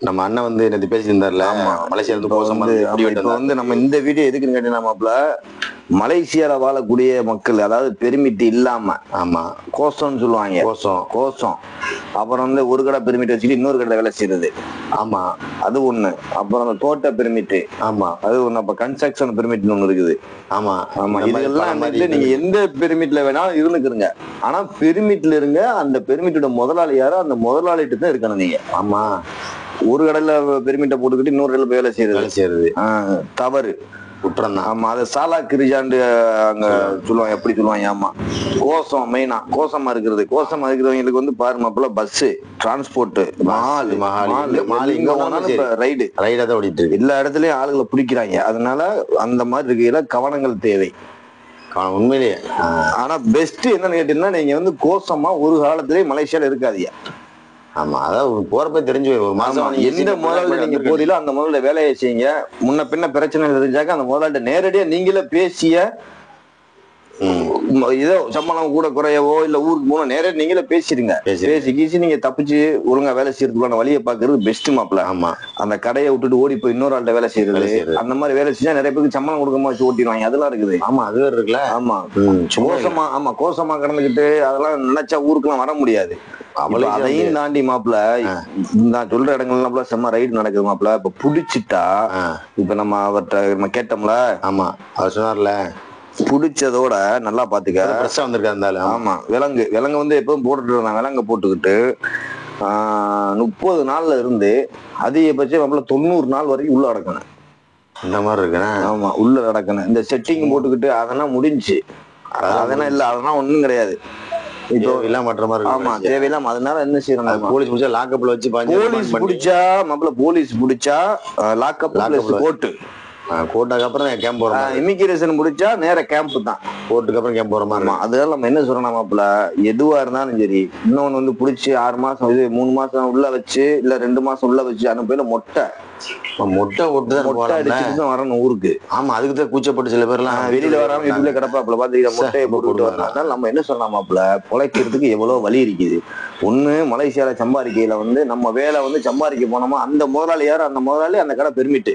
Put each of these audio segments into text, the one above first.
நம்ம அண்ணன் வந்து நேத்து பேசியிருந்தார்ல, மலேசியா இருந்து கோசமா இப்ப வந்து நம்ம இந்த வீடியோ எதுக்குன்னு கேட்டீங்கன்னாப்ல, மலேசியால வாழக்கூடிய மக்கள், அதாவது பெருமிட் இல்லாம, ஆமா கோசம்னு சொல்லுவாங்க, கோசம். அப்புறம் வந்து ஒரு கடை பெருமிட் வச்சுட்டு இன்னொரு கடை வேலை செய்யறது, ஆமா அது ஒண்ணு. அப்புறம் அந்த தோட்ட பெருமிட், ஆமா அது ஒண்ணு. அப்ப கன்ஸ்ட்ரக்ஷன் பெருமிட்னு ஒண்ணு இருக்குது. ஆமா ஆமா, இதெல்லாம் நீங்க எந்த பெருமிட்ல வேணாலும் இருந்துக்குறீங்க, ஆனா பெருமிட்ல இருங்க. அந்த பெருமிட்டோட முதலாளி யாரோ அந்த முதலாளிட்டு தான் இருக்கணும் நீங்க. ஆமா, ஒரு கடையில பெருமிட்டை போட்டுக்கிட்டு இன்னொரு கடையில வேலை செய்யறது தவறு, குற்றம் தான். ஆமா, அதை சாலா கிரிஜாண்டு அங்க சொல்லுவாங்க. எப்படி சொல்லுவாங்க? ஆமா, கோசம் மெயினா கோசமா இருக்கிறவங்களுக்கு வந்து பாருமாப்பல பஸ் டிரான்ஸ்போர்ட், ரைடா தான் ஓடிட்டு இருக்கு. எல்லா இடத்துலயும் ஆளுகளை பிடிக்கிறாங்க. அதனால அந்த மாதிரி இருக்கையில கவனங்கள் தேவை உண்மையிலேயே. ஆனா பெஸ்ட் என்னன்னு கேட்டீங்கன்னா, நீங்க வந்து கோசமா ஒரு காலத்திலேயே மலேசியால இருக்காதீங்க. ஆமா, அதாவது போறப்ப தெரிஞ்சு ஒரு மாசம் எந்த முதல்ல நீங்க போறீங்களோ அந்த முதல்ல வேலையை செய்யுங்க. முன்ன பின்ன பிரச்சனை தெரிஞ்சாக்க அந்த முதல்ல நேரடியா நீங்களே பேசிய, ஏதோ சம்பளம் கூட குறையவோ இல்ல ஊருக்கு போனோம் நேரடியா நீங்களே பேசிடுங்க. பேசி நீங்க தப்பிச்சு ஒழுங்கா வேலை செய்யறதுக்கான வழியை பாக்குறது பெஸ்ட் மாப்பிள்ள. ஆமா, அந்த கடையை விட்டுட்டு ஓடி போய் இன்னொரு ஆள்கிட்ட வேலை செய்யறது, அந்த மாதிரி வேலை செஞ்சா நிறைய பேருக்கு சம்பளம் கொடுக்காம வச்சு ஓட்டிடுவாங்க. அதெல்லாம் இருக்குது. ஆமா, அது இருக்குல்ல. ஆமா, கோசமா கடந்துகிட்டு அதெல்லாம் நினைச்சா ஊருக்குலாம் வர முடியாது. அதையும் தாண்டி மாப்பிள்ள, நான் சொல்ற இடங்கள்ல செம்ம ரைடு நடக்குது மாப்பிள்ள. இப்ப புடிச்சிட்டா, இப்ப நம்ம அவர்கிட்ட நம்ம கேட்டோம்ல, ஆமா அவர் சொன்னார்ல, புடிச்சதோட நல்லா பாத்துக்க பிரஷா வந்திருக்கா இருந்தாலும். ஆமா, விலங்கு வந்து எப்பவும் போட்டுட்டு இருந்தாங்க. விலங்க போட்டுக்கிட்டு 30 நாள்ல இருந்து அதிகபட்சம் மாப்பிள்ள 90 நாள் வரைக்கும் உள்ள அடக்கணும். இந்த மாதிரி இருக்கு. ஆமா, உள்ள அடக்கணும். இந்த செட்டிங் போட்டுக்கிட்டு அதெல்லாம் முடிஞ்சு, அதெல்லாம் இல்ல, அதெல்லாம் ஒண்ணும் கிடையாது. இப்போ எல்லாம் மற்ற மாதிரி. ஆமா, தேவையில்லாம. அதனால என்ன செய்யணும், போலீஸ் பிடிச்சா லாக்அப்ல வச்சு, போலீஸ் பிடிச்சா மாப்பிள்ள, போலீஸ் பிடிச்சா லாக்அப் போட்டு கோர்ட்டுக்கு அப்புறம் கேம்ப் போறோம். இமிகிரேஷன் முடிச்சா நேர கேம்ப் தான். கோர்ட்டுக்கு அப்புறம் கேம்ப் போற மாதிரி. அதனால நம்ம என்ன சொல்றோம் மாப்பிள்ள, எதுவா இருந்தாலும் சரி, இன்னொன்னு வந்து பிடிச்சி 6 மாசம் இது 3 மாசம் உள்ள வச்சு இல்ல 2 மாசம் உள்ள வச்சு அனுப்பையில மொட்டை அடிச்சுட்டு வரணும் ஊருக்கு. ஆமா, அதுக்குதான் கூச்சப்பட்டு சில பேர் எல்லாம் வெளியில வராம வீட்டுல கிடப்பாப்புல பாத்தீங்கன்னா மொட்டையை போட்டு வரணும். அதனால நம்ம என்ன சொல்லலாம் மாப்பிள்ள, பொழைக்கிறதுக்கு எவ்வளவு வழி இருக்குது. ஒண்ணு, மலேசியால சம்பாதிக்கையில வந்து நம்ம வேலை வந்து சம்பாதிக்க போனோமா, அந்த முதலாளி யாரு, அந்த முதலாளி அந்த கடை பெர்மிட்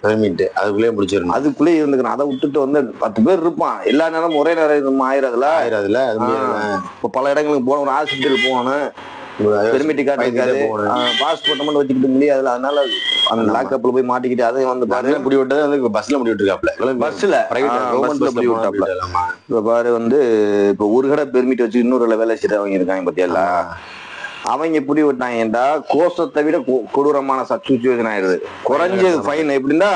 அதுக்குள்ளேயே முடிச்சிடணும். அதுக்குள்ளேயே இருந்துக்கணும். அதை விட்டுட்டு வந்து 10 பேர் இருப்பான், எல்லா நேரம் ஒரே நேரம் ஆயிரதுல. இப்ப பல இடங்களுக்கு போன, ஒரு ஹாஸ்பிட்டல் போகணும், பெர்மிட் கார்டு இருக்காது, பாஸ்போர்ட் மட்டும் வச்சுக்கிட்டு முடியாது. அதனால அந்த லாக்அப்ல போய் மாட்டிக்கிட்டு அதையும் வந்து பாரு முடி விட்டது வந்து பஸ்ல முடி விட்டுருக்காப்ல, பஸ்ல முடி விட்டாப்ல. இப்ப பாரு வந்து இப்ப ஒரு கடை பெர்மிட் வச்சு இன்னொரு வேலை செய்யறவங்க இருக்காங்க பத்தியா, அவங்க எப்படி விட்டாங்கடா, கோசத்தை விட கொடூரமான சுச்சுவேஷன் ஆயிடுது. குறைஞ்சது ஃபைன் எப்படின்னா,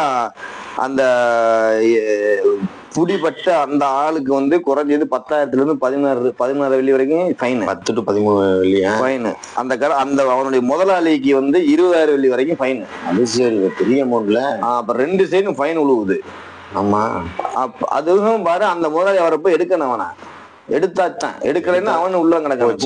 அந்த புடிப்பட்ட அந்த ஆளுக்கு வந்து குறைஞ்சது 10,000 இருந்து 16 வெள்ளி வரைக்கும் ஃபைன். 10 to 13 வெள்ளி ஃபைன். அந்த அவனுடைய முதலாளிக்கு வந்து 20,000 வெள்ளி வரைக்கும் ஃபைன். அது சரி, பெரிய அமௌண்ட்ல. அப்ப 2 சைடும் ஃபைன் விழுவுது. ஆமா, அதுவும் பாரு, அந்த முதலாளி அவரை போய் எடுக்கணும். அவனை எடுத்தாச்சான், எடுக்கலைன்னா அவனு உள்ள கிடக்கும்.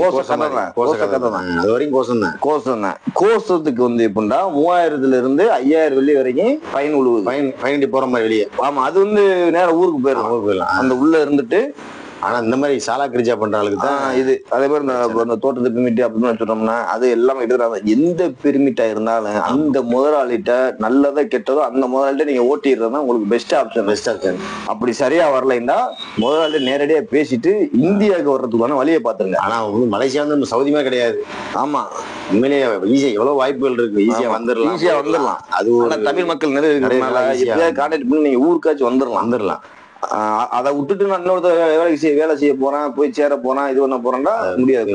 கோசத்துக்கு வந்து எப்படின்னா 3000 இருந்து 5000 வெள்ளி வரைக்கும் ஃபைன் விழுவுது. போற மாதிரி வெளியே. ஆமா, அது வந்து நேரம் ஊருக்கு போயிடலாம். அந்த உள்ள இருந்துட்டு. ஆனா இந்த மாதிரி சாலா கிரிஜா பண்ற ஆளுக்கு தான் இது. அதே மாதிரி இந்த தோட்டத்து பெர்மிட் அப்படின்னு சொல்றோம்னா, அது எல்லாமே எடுக்கிறாங்க. எந்த பெர்மிட்டா இருந்தாலும் அந்த முதலாளிட்ட நல்லதோ கெட்டதோ அந்த முதலாளிட்ட நீங்க ஓட்டிடுறதுனா உங்களுக்கு பெஸ்ட் ஆப்ஷன். அப்படி சரியா வரலைன்னா முதலாளி நேரடியா பேசிட்டு இந்தியாவுக்கு வர்றதுக்கான வழியை பாத்துருங்க. ஆனா மலேசியா வந்து சவுதியுமே கிடையாது. ஆமா, உண்மையிலேயே ஈஸியா எவ்வளவு வாய்ப்புகள் இருக்கு, ஈஸியா வந்துடலாம். அது தமிழ் மக்கள் நிறைய இருக்கிறதுனால கான்டாக்ட் பண்ணி நீங்க ஊருக்காச்சும் வந்துடலாம். அதை விட்டுட்டு நான் இன்னொருத்த வேலை செய்ய போறேன், போய் சேர போறேன், இது பண்ண போறேன்னா முடியாது.